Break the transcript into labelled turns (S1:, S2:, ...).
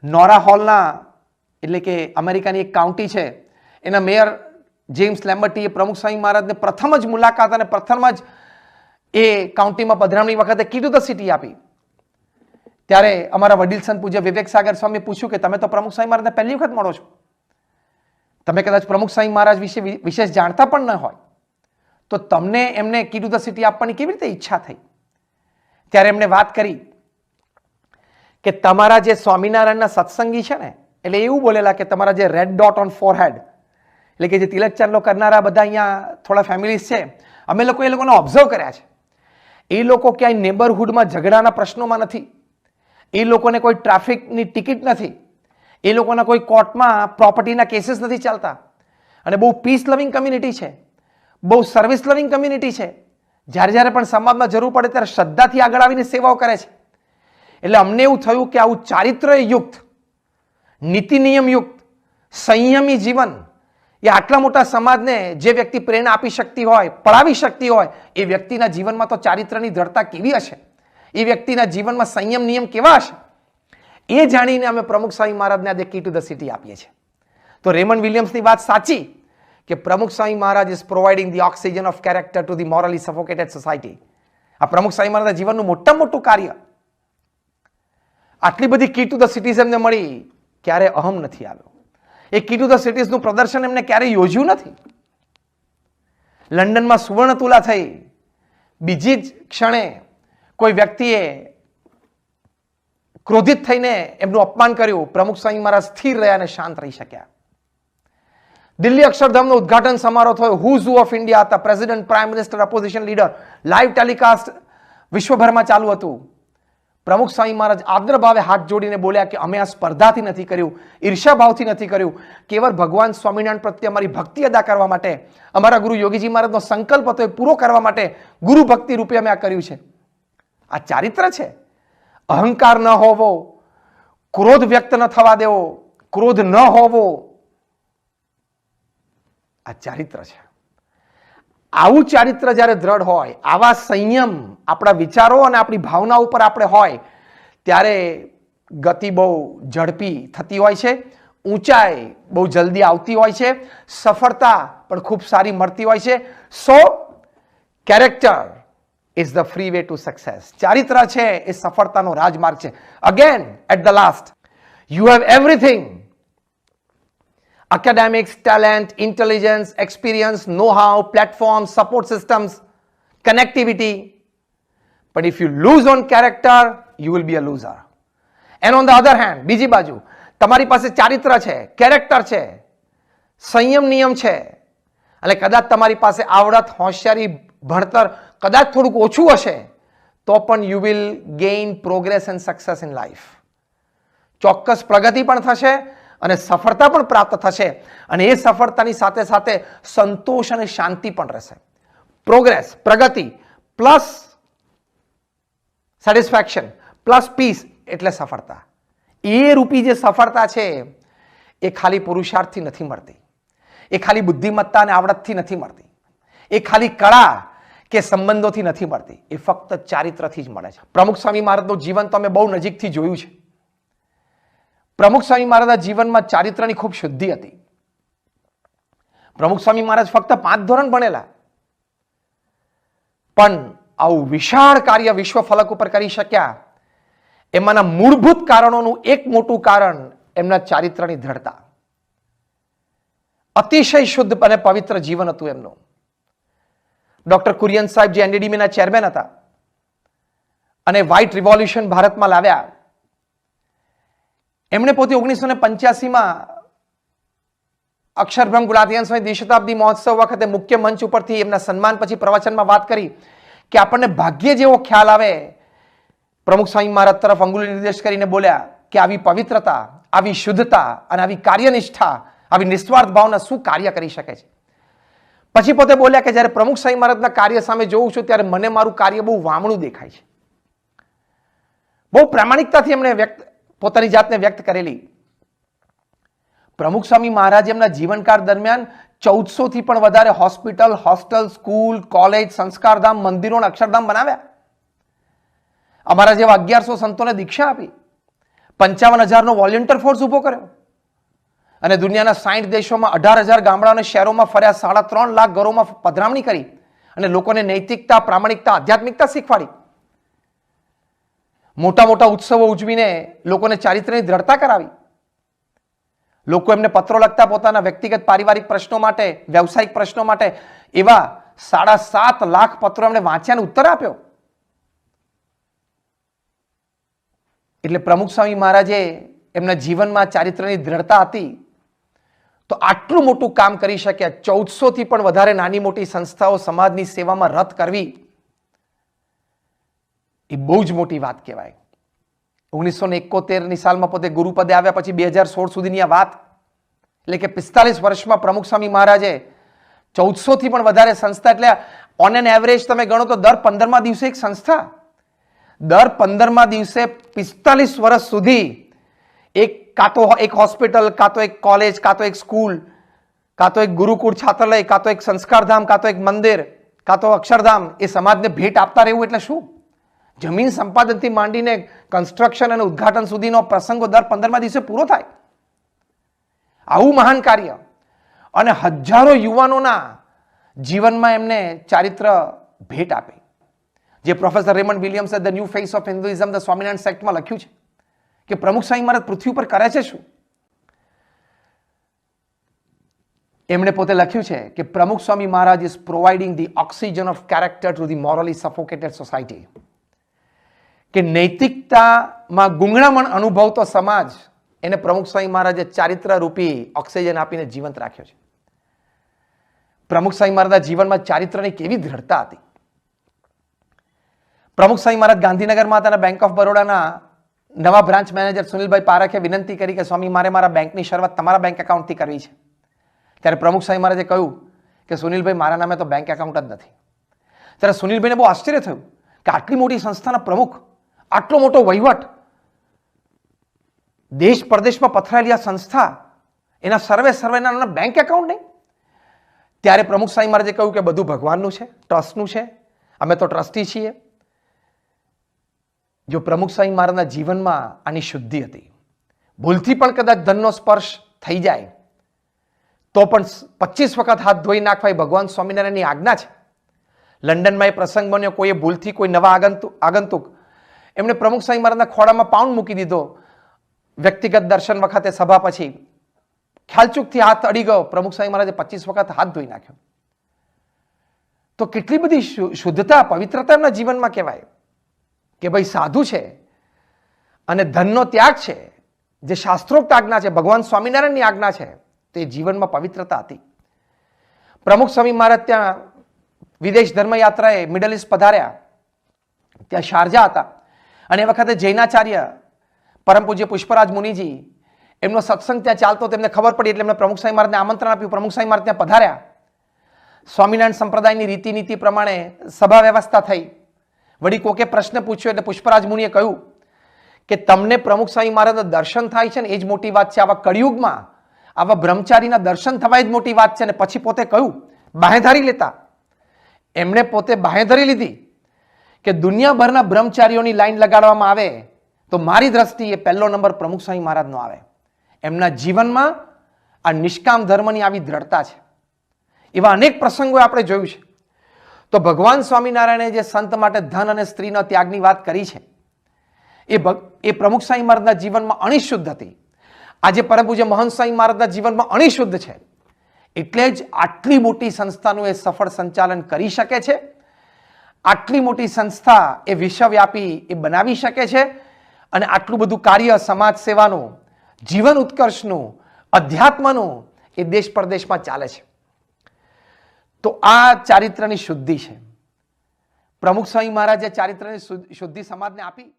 S1: Nora હોલના એટલે કે અમેરિકાની એક કાઉન્ટી છે એના મેયર જેમ્સ લેમ્બર્ટીએ પ્રમુખ સ્વામી મહારાજને પ્રથમ જ મુલાકાત અને પ્રથમ જ એ કાઉન્ટીમાં પધરામણી વખતે કી ટુ ધ સિટી આપી. ત્યારે અમારા વડીલ સંત પૂજ્ય વિવેક સાગર સ્વામીએ પૂછ્યું કે તમે તો પ્રમુખ સ્વામી મહારાજને પહેલી વખત મળો છો, તમે કદાચ પ્રમુખ સ્વામી મહારાજ વિશે વિશેષ જાણતા પણ ન હોય, તો તમને એમને કી ટુ ધ સિટી આપવાની કેવી રીતે ઈચ્છા થઈ? ત્યારે એમણે વાત કરી કે તમારા જે સ્વામિનારાયણના સત્સંગી છે ને, એટલે એવું બોલેલા કે તમારા જે રેડ ડોટ ઓન ફોરહેડ એટલે કે જે તિલક ચાંદલો કરનારા બધા અહીંયા થોડા ફેમિલીઝ છે, અમે લોકો એ લોકોને ઓબ્ઝર્વ કર્યા છે. એ લોકો ક્યાંય નેબરહુડમાં ઝઘડાના પ્રશ્નોમાં નથી, એ લોકોને કોઈ ટ્રાફિકની ટિકિટ નથી, એ લોકોના કોઈ કોર્ટમાં પ્રોપર્ટીના કેસીસ નથી ચાલતા, અને બહુ પીસ લવિંગ કમ્યુનિટી છે, બહુ સર્વિસ લવિંગ કમ્યુનિટી છે. જ્યારે જ્યારે પણ સમાજમાં જરૂર પડે ત્યારે શ્રદ્ધાથી આગળ આવીને સેવાઓ કરે છે. એટલે અમને એવું થયું કે આવું ચારિત્ર્યયુક્ત, નીતિ નિયમયુક્ત, સંયમી જીવન એ આટલા મોટા સમાજને જે વ્યક્તિ પ્રેરણા આપી શકતી હોય, પડાવી શકતી હોય, એ વ્યક્તિના જીવનમાં તો ચારિત્ર્યની દ્રઢતા કેવી હશે, એ વ્યક્તિના જીવનમાં સંયમ નિયમ કેવા હશે, એ જાણીને અમે પ્રમુખ સ્વામી મહારાજને આજે કી ટુ ધ સિટી આપીએ છીએ. તો રેમન્ડ વિલિયમ્સની વાત સાચી કે Pramukh Swami Maharaj is providing the oxygen of character to the morally suffocated society. આ પ્રમુખ સ્વામી મહારાજના જીવનનું મોટામાં મોટું કાર્ય. આટલી બધી કી ટુ ધ સિટીઝ એમને મળી, ક્યારે અહમ નથી આવ્યો. એ કી ટુ ધ સિટીઝનું પ્રદર્શન એમને ક્યારેય યોજ્યું નથી. લંડનમાં સુવર્ણ તુલા થઈ, બીજી જ ક્ષણે કોઈ વ્યક્તિએ ક્રોધિત થઈને એમનું અપમાન કર્યું, પ્રમુખ સ્વામી મહારાજ સ્થિર રહ્યા અને શાંત રહી શક્યા. દિલ્હી અક્ષરધામનો ઉદઘાટન સમારોહ થયો, હુઝ હુ ઓફ ઇન્ડિયા હતા, president, prime minister, opposition leader, live telecast વિશ્વભરમાં ચાલુ હતું. પ્રમુખ સ્વામી મહારાજ આદર ભાવે હાથ જોડીને બોલ્યા કે અમે આ સ્પર્ધાથી નથી કર્યું, ઈર્ષાભાવથી નથી કર્યું, કેવળ ભગવાન સ્વામિનારાયણ પ્રત્યે અમારી ભક્તિ અદા કરવા માટે, અમારા ગુરુ યોગીજી મહારાજનો સંકલ્પ હતો એ પૂરો કરવા માટે ગુરુ ભક્તિ રૂપે અમે આ કર્યું છે. આ ચારિત્ર છે. અહંકાર ન હોવો, ક્રોધ વ્યક્ત ન થવા દેવો, ક્રોધ ન હોવો, આ ચારિત્ર છે. આવું ચારિત્ર જ્યારે દ્રઢ હોય, આવા સંયમ આપણા વિચારો અને આપણી ભાવના ઉપર આપણે હોય, ત્યારે ગતિ બહુ ઝડપી થતી હોય છે, ઊંચાઈ બહુ જલ્દી આવતી હોય છે, સફળતા પણ ખૂબ સારી મળતી હોય છે. So character is the free way to success. ચારિત્ર છે એ સફળતાનો રાજમાર્ગ છે. Again at the last you have everything: academics, talent, intelligence, experience, know-how, platforms, support systems, connectivity. But if you lose on character, you will be a loser. And on the other hand, બીજી બાજુ તમારી પાસે ચારિત્ર છે, character છે, સંયમ નિયમ છે, અને કદાચ તમારી પાસે આવડત, હોશિયારી, ભણતર કદાચ થોડુંક ઓછું હશે, તો પણ you will gain progress and success in life. ચોક્કસ પ્રગતિ પણ થશે અને સફળતા પણ પ્રાપ્ત થશે, અને એ સફળતાની સાથે સાથે સંતોષ અને શાંતિ પણ રહેશે. પ્રોગ્રેસ, પ્રગતિ પ્લસ સેટિસ્ફેક્શન પ્લસ પીસ એટલે સફળતા. એ રૂપી જે સફળતા છે એ ખાલી પુરુષાર્થથી નથી મળતી, એ ખાલી બુદ્ધિમત્તા અને આવડતથી નથી મળતી, એ ખાલી કળા કે સંબંધોથી નથી મળતી, એ ફક્ત ચારિત્રથી જ મળે છે. પ્રમુખ સ્વામી મહારાજનું જીવન તમે બહુ નજીકથી જોયું છે. પ્રમુખ સ્વામી મહારાજના જીવનમાં ચારિત્રની ખૂબ શુદ્ધિ હતી. પ્રમુખ સ્વામી મહારાજ ફક્ત 5 ધોરણ ભણેલા, પણ આવું વિશાળ કાર્ય વિશ્વ ફલક ઉપર કરી શક્યા. એમાંના મૂળભૂત કારણોનું એક મોટું કારણ એમના ચારિત્રની દ્રઢતા. અતિશય શુદ્ધ અને પવિત્ર જીવન હતું એમનું. ડોક્ટર કુરિયન સાહેબ જે એનડીડીબીના ચેરમેન હતા અને વ્હાઇટ રિવોલ્યુશન ભારતમાં લાવ્યા, એમણે પોતે 1985માં અક્ષરબ્રહ્મ ગુણાતીયન સ્વામી દ્વિશતાબ્દી મહોત્સવ વખતે મુખ્ય મંચ ઉપરથી એમના સન્માન પછી પ્રવચનમાં વાત કરી કે આપણને ભાગ્ય જેવો ખ્યાલ આવે. પ્રમુખ સ્વામી મહારાજ તરફ અંગુલી નિર્દેશ કરીને બોલ્યા કે આવી પવિત્રતા, આવી શુદ્ધતા અને આવી કાર્યનિષ્ઠા, આવી નિસ્વાર્થ ભાવના શું કાર્ય કરી શકે છે. પછી પોતે બોલ્યા કે જ્યારે પ્રમુખ સ્વામી મહારાજના કાર્ય સામે જોઉં છું ત્યારે મને મારું કાર્ય બહુ વામણું દેખાય છે. બહુ પ્રામાણિકતાથી એમણે પોતાની જાતને વ્યક્ત કરેલી. પ્રમુખ સ્વામી મહારાજ એમના જીવનકાળ દરમિયાન 1400 થી પણ વધારે hospital, hostel, school, college, Sanskardham, મંદિરો, અક્ષરધામ બનાવ્યા. અમારા જેવા 1100 સંતોને દીક્ષા આપી. 55,000નો વોલેન્ટિયર ફોર્સ ઊભો કર્યો અને દુનિયાના 60 દેશોમાં 18,000 ગામડા અને શહેરોમાં ફર્યા, 3.5 લાખ ઘરોમાં પધરામણી કરી અને લોકોને નૈતિકતા, પ્રામાણિકતા, આધ્યાત્મિકતા શીખવાડી. મોટા મોટા ઉત્સવો ઉજવીને લોકોને ચારિત્ર્યની દ્રઢતા કરાવી. લોકો એમને પત્રો લખતા પોતાના વ્યક્તિગત પારિવારિક પ્રશ્નો માટે, વ્યવસાયિક પ્રશ્નો માટે. એવા 7.5 લાખ પત્રો એમણે વાંચ્યા અને ઉત્તર આપ્યો. એટલે પ્રમુખ સ્વામી મહારાજે એમના જીવનમાં ચારિત્ર્યની દ્રઢતા હતી તો આટલું મોટું કામ કરી શક્યા. 1400 થી પણ વધારે નાની મોટી સંસ્થાઓ સમાજની સેવામાં રત કરવી એ બહુ જ મોટી વાત કહેવાય. 1971ની સાલમાં પોતે ગુરુપદે આવ્યા પછી 2016 સુધીની આ વાત, એટલે કે 45 વર્ષમાં પ્રમુખ સ્વામી મહારાજે 1400 થી પણ વધારે સંસ્થા, એટલે ઓન એન એવરેજ તમે ગણો તો દર 15મા દિવસે એક સંસ્થા, દર 15મા દિવસે 45 વર્ષ સુધી કાં તો એક હોસ્પિટલ, કાં તો એક કોલેજ, કાં તો એક સ્કૂલ, કાં તો એક ગુરુકુળ છાત્રાલય, કાં તો એક સંસ્કારધામ, કાં તો એક મંદિર, કાં તો અક્ષરધામ એ સમાજને ભેટ આપતા રહેવું એટલે શું? જમીન સંપાદનથી માંડીને કન્સ્ટ્રક્શન અને ઉદ્ઘાટન સુધીનો પ્રસંગો દર 15મા દિવસે પૂરો થાય. આવું મહાન કાર્ય અને હજારો યુવાનોના જીવનમાં એમને ચારિત્ર ભેટ આપી. જે પ્રોફેસર રેમન્ડ વિલિયમ્સે the new face of Hinduism the Swaminarayan સેક્ટમાં લખ્યું છે કે પ્રમુખ સ્વામી મહારાજ પૃથ્વી પર કરે છે શું? એમણે પોતે લખ્યું છે કે Pramukh Swami Maharaj is providing the oxygen of character to the morally suffocated society. કે નૈતિકતામાં ગુંગળામણ અનુભવતો સમાજ એને પ્રમુખ સ્વામી મહારાજે ચારિત્ર રૂપી ઓક્સિજન આપીને જીવંત રાખ્યો છે. પ્રમુખ સ્વામી મહારાજના જીવનમાં ચારિત્રની કેવી દ્રઢતા હતી. પ્રમુખ સ્વામી મહારાજ ગાંધીનગરમાં હતા અને બેંક ઓફ બરોડાના નવા બ્રાન્ચ મેનેજર સુનિલભાઈ પારેખે વિનંતી કરી કે સ્વામી મારે મારા બેંકની શરૂઆત તમારા બેંક એકાઉન્ટથી કરવી છે. ત્યારે પ્રમુખ સ્વામી મહારાજે કહ્યું કે સુનિલભાઈ મારા નામે તો બેંક એકાઉન્ટ જ નથી. ત્યારે સુનિલભાઈને બહુ આશ્ચર્ય થયું કે આટલી મોટી સંસ્થાના પ્રમુખ, આટલો મોટો વહીવટ, દેશ પરદેશમાં પથરાયેલી આ સંસ્થા, એના સર્વેના બેંક એકાઉન્ટ નહીં. ત્યારે પ્રમુખ સ્વામી મહારાજે કહ્યું કે બધું ભગવાનનું છે, ટ્રસ્ટનું છે, અમે તો ટ્રસ્ટી છીએ. જો પ્રમુખ સ્વામી મહારાજના જીવનમાં આની શુદ્ધિ હતી. ભૂલથી પણ કદાચ ધનનો સ્પર્શ થઈ જાય તો પણ 25 વખત હાથ ધોઈ નાખવા એ ભગવાન સ્વામિનારાયણની આજ્ઞા છે. લંડનમાં એ પ્રસંગ બન્યો, કોઈએ ભૂલથી કોઈ નવા આગંતુક એમણે પ્રમુખ સ્વામી મહારાજના ખોળામાં પાઉન્ડ મૂકી દીધો. વ્યક્તિગત દર્શન વખતે સભા પછી ખ્યાલચૂકથી હાથ અડી ગયો. પ્રમુખ સ્વામી મહારાજે 25 વખત હાથ ધોઈ નાખ્યો. તો કેટલી બધી શુદ્ધતા, પવિત્રતા એમના જીવનમાં કહેવાય કે ભાઈ સાધુ છે અને ધનનો ત્યાગ છે, જે શાસ્ત્રોક્ત આજ્ઞા છે, ભગવાન સ્વામિનારાયણની આજ્ઞા છે, તે જીવનમાં પવિત્રતા હતી. પ્રમુખ સ્વામી મહારાજ ત્યાં વિદેશ ધર્મયાત્રાએ મિડલ ઇસ્ટ પધાર્યા. ત્યાં શારજા હતા અને એ વખતે જૈનાચાર્ય પરમ પૂજ્ય પુષ્પરાજ મુનિજી એમનો સત્સંગ ત્યાં ચાલતો, તેમને ખબર પડી એટલે એમણે પ્રમુખ સ્વામી મહારાજને આમંત્રણ આપ્યું. પ્રમુખ સ્વામી મહારાજ ત્યાં પધાર્યા. સ્વામિનારાયણ સંપ્રદાયની રીતિ પ્રમાણે સભા વ્યવસ્થા થઈ. વળી કોકે પ્રશ્ન પૂછ્યો એટલે પુષ્પરાજ મુનિએ કહ્યું કે તમને પ્રમુખ સ્વામી મહારાજના દર્શન થાય છે ને એ જ મોટી વાત છે. આવા કળિયુગમાં આવા બ્રહ્મચારીના દર્શન થવા જ મોટી વાત છે. અને પછી પોતે કહ્યું, બાહેંધરી લેતા એમણે પોતે બાહેંધરી લીધી કે દુનિયાભરના બ્રહ્મચારીઓની લાઈન લગાડવામાં આવે તો મારી દ્રષ્ટિએ પહેલો નંબર પ્રમુખ સ્વામી મહારાજનો આવે. એમના જીવનમાં આ નિષ્કામ ધર્મની આવી દ્રઢતા છે. એવા અનેક પ્રસંગો આપણે જોયું છે. તો ભગવાન સ્વામિનારાયણે જે સંત માટે ધન અને સ્ત્રીના ત્યાગની વાત કરી છે એ પ્રમુખ સ્વામી મહારાજના જીવનમાં અણિશુદ્ધ હતી. આજે પરમ પૂજ્ય મહંત સ્વામી મહારાજના જીવનમાં અણિશુદ્ધ છે. એટલે જ આટલી મોટી સંસ્થાનું એ સફળ સંચાલન કરી શકે છે. આટલી મોટી સંસ્થા એ વિશ્વવ્યાપી એ બનાવી શકે છે અને આટલું બધું કાર્ય સમાજ સેવાનું, જીવન ઉત્કર્ષનું, અધ્યાત્મનું એ દેશ પરદેશમાં ચાલે છે. તો આ ચારિત્રની શુદ્ધિ છે. પ્રમુખ સ્વામી મહારાજે ચારિત્રની શુદ્ધિ સમાજને આપી.